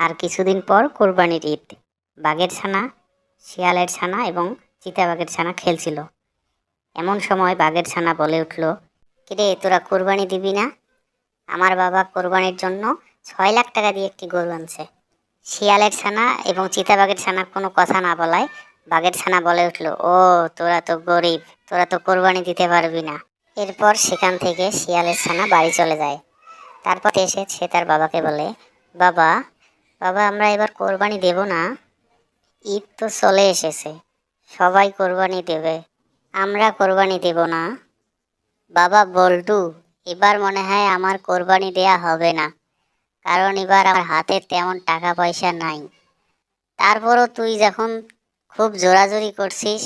আর কিছুদিন পর কোরবানির ঈদ। বাঘের ছানা, শিয়ালের ছানা এবং চিতাবাঘের ছানা খেলছিল। এমন সময় বাঘের ছানা বলে উঠল, কিরে তোরা কোরবানি দিবি না? আমার বাবা কোরবানির জন্য 6 লাখ টাকা দিয়ে একটি গরু আনছে। শিয়ালের ছানা এবং চিতাবাঘের ছানা কোনো কথা না বলায় বাঘের ছানা বলে উঠল, ও তোরা তো গরিব, তোরা তো কোরবানি দিতে পারবি না। এরপর সেখান থেকে শিয়ালের ছানা বাড়ি চলে যায়। তারপর এসে সে তার বাবাকে বলে, বাবা বাবা আমরা এবার কোরবানি দেব না? ঈদ তো চলে এসেছে, সবাই কোরবানি দেবে, আমরা কোরবানি দেব না? বাবা বল্টু, এবার মনে হয় আমার কোরবানি দেয়া হবে না, কারণ এবার আমার হাতে তেমন টাকা পয়সা নাই। তারপরও তুই যখন খুব জোরাজুরি করছিস,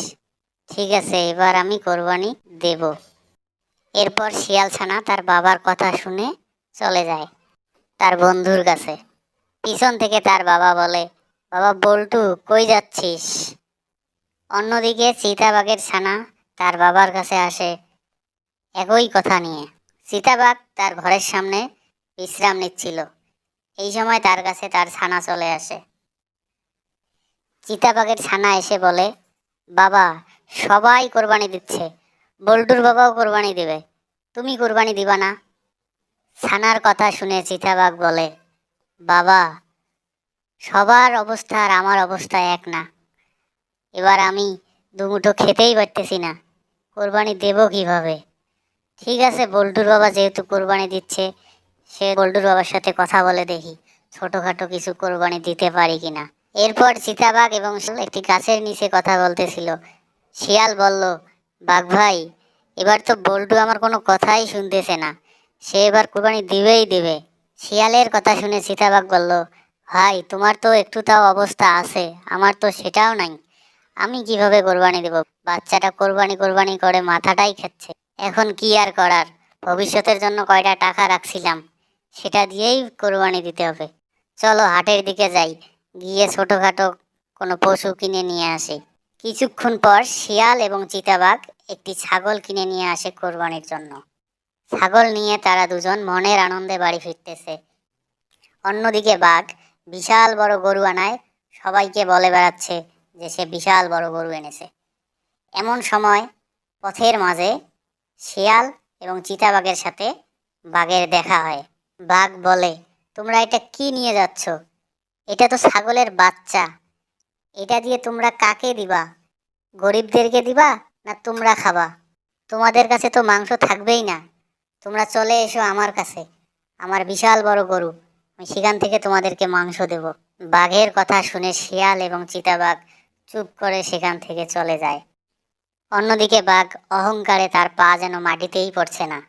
ঠিক আছে এবার আমি কোরবানি দেব। এরপর শিয়াল ছানা তার বাবার কথা শুনে চলে যায় তার বন্ধুর কাছে। পিছন থেকে তার বাবা বলে, বাবা বল্টু কই যাচ্ছিস? অন্যদিকে চিতাবাঘের ছানা তার বাবার কাছে আসে একই কথা নিয়ে। চিতাবাঘ তার ঘরের সামনে বিশ্রাম নিচ্ছিল। এই সময় তার কাছে তার ছানা চলে আসে। চিতাবাঘের ছানা এসে বলে, বাবা সবাই কোরবানি দিচ্ছে, বল্টুর বাবাও কোরবানি দেবে, তুমি কোরবানি দিবা না? ছানার কথা শুনে চিতাবাঘ বলে, বাবা সবার অবস্থা আর আমার অবস্থা এক না, এবার আমি দুমুঠো খেতেই পারতেছি না, কোরবানি দেব কিভাবে? ঠিক আছে বল্টুর বাবা যেহেতু কোরবানি দিচ্ছে, সে বল্টুর বাবার সাথে কথা বলে দেখি ছোটখাটো কিছু কোরবানি দিতে পারি কিনা। এরপর চিতাবাঘ এবং শিয়াল একটি গাছের নিচে কথা বলতেছিল। শিয়াল বলল, বাঘ ভাই এবার তো বল্টু আমার কোনো কথাই শুনতেছে না, সে এবার কোরবানি দিবেই দিবে। শিয়ালের কথা শুনে চিতাবাঘ বলল, ভাই তোমার তো একটু তাও অবস্থা আছে, আমার তো সেটাও নাই, আমি কিভাবে কোরবানি দেব? বাচ্চাটা কোরবানি কোরবানি করে মাথাটাই খাচ্ছে, এখন কি আর করার, ভবিষ্যতের জন্য কয়টা টাকা রাখছিলাম সেটা দিয়েই কোরবানি দিতে হবে। চলো হাটের দিকে যাই, গিয়ে ছোটখাটো কোনো পশু কিনে নিয়ে আসি। কিছুক্ষণ পর শিয়াল এবং চিতাবাঘ একটি ছাগল কিনে নিয়ে আসে কোরবানির জন্য। ছাগল নিয়ে তারা দুজন মনের আনন্দে বাড়ি ফিরতেছে। অন্যদিকে বাঘ বিশাল বড় গরু আনায় সবাইকে বলে বেড়াচ্ছে যে সে বিশাল বড় গরু এনেছে। এমন সময় পথের মাঝে শিয়াল এবং চিতাবাঘের সাথে বাঘের দেখা হয়। বাঘ বলে, তোমরা এটা কি নিয়ে যাচ্ছ? এটা তো ছাগলের বাচ্চা, এটা দিয়ে তোমরা কাকে দিবা? গরিবদেরকে দিবা না তোমরা খাবা? তোমাদের কাছে তো মাংস থাকবেই না, তোমরা চলে এসো আমার কাছে, আমার বিশাল বড় গরু, আমি সেখান থেকে তোমাদেরকে মাংস দেব। বাঘের কথা শুনে শিয়াল এবং চিতাবাঘ চুপ করে সেখান থেকে চলে যায়। অন্যদিকে বাঘ অহংকারে তার পা যেন মাটিতেই পড়ছে না।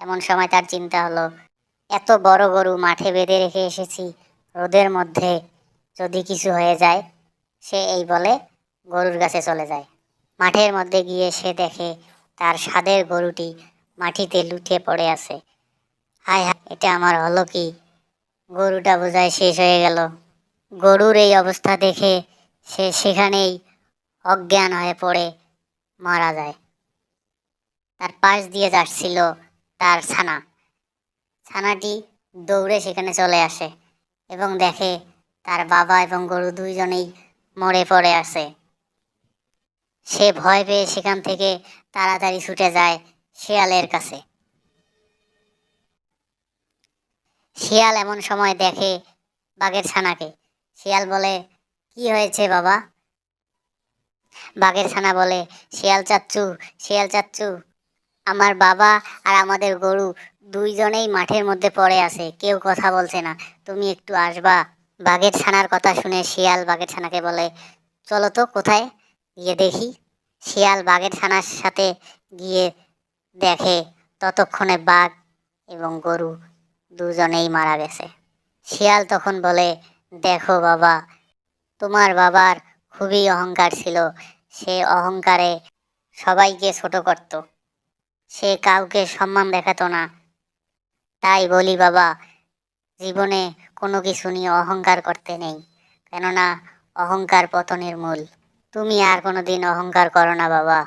এমন সময় তার চিন্তা হলো, এত বড় গরু মাঠে বেঁধে রেখে এসেছি, রোদের মধ্যে যদি কিছু হয়ে যায়। সে এই বলে গরুর কাছে চলে যায়। মাঠের মধ্যে গিয়ে সে দেখে তার সাধের গরুটি মাটিতে লুটিয়ে পড়ে আছে। হায় হায়, এটা আমার হলো কি? গরুটা বোধহয় শেষ হয়ে গেল। গরুর এই অবস্থা দেখে সে সেখানেই অজ্ঞান হয়ে পড়ে মারা যায়। তার পাশ দিয়ে যাচ্ছিল তার ছানা। ছানাটি দৌড়ে সেখানে চলে আসে এবং দেখে তার বাবা এবং গরু দুইজনেই মরে পড়ে আছে। সে ভয় পেয়ে সেখান থেকে তাড়াতাড়ি ছুটে যায় শিয়ালের কাছে। শিয়াল এমন সময় দেখে বাঘের ছানাকে। শিয়াল বলে, কি হয়েছে বাবা? বাঘের ছানা বলে, শিয়াল চাচ্চু, শিয়াল চাচ্চু, আমার বাবা আর আমাদের গরু দুইজনেই মাঠের মধ্যে পড়ে আছে, কেউ কথা বলছে না, তুমি একটু আসবা? বাঘের ছানার কথা শুনে শিয়াল বাঘের ছানাকে বলে, চলো তো কোথায় গিয়ে দেখি। শিয়াল বাঘের ছানার সাথে গিয়ে দেখে ততক্ষণে বাঘ এবং গরু দুজনেই মারা গেছে। শিয়াল তখন বলে, দেখো বাবা, তোমার বাবার খুবই অহংকার ছিল, সে অহংকারে সবাইকে ছোট করত, সে কাউকে সম্মান দেখাতো না। তাই বলি বাবা, জীবনে কোনো কিছু নিয়ে অহংকার করতে নেই, কেননা অহংকার পতনের মূল। তুমি আর কোনোদিন অহংকার করো না বাবা।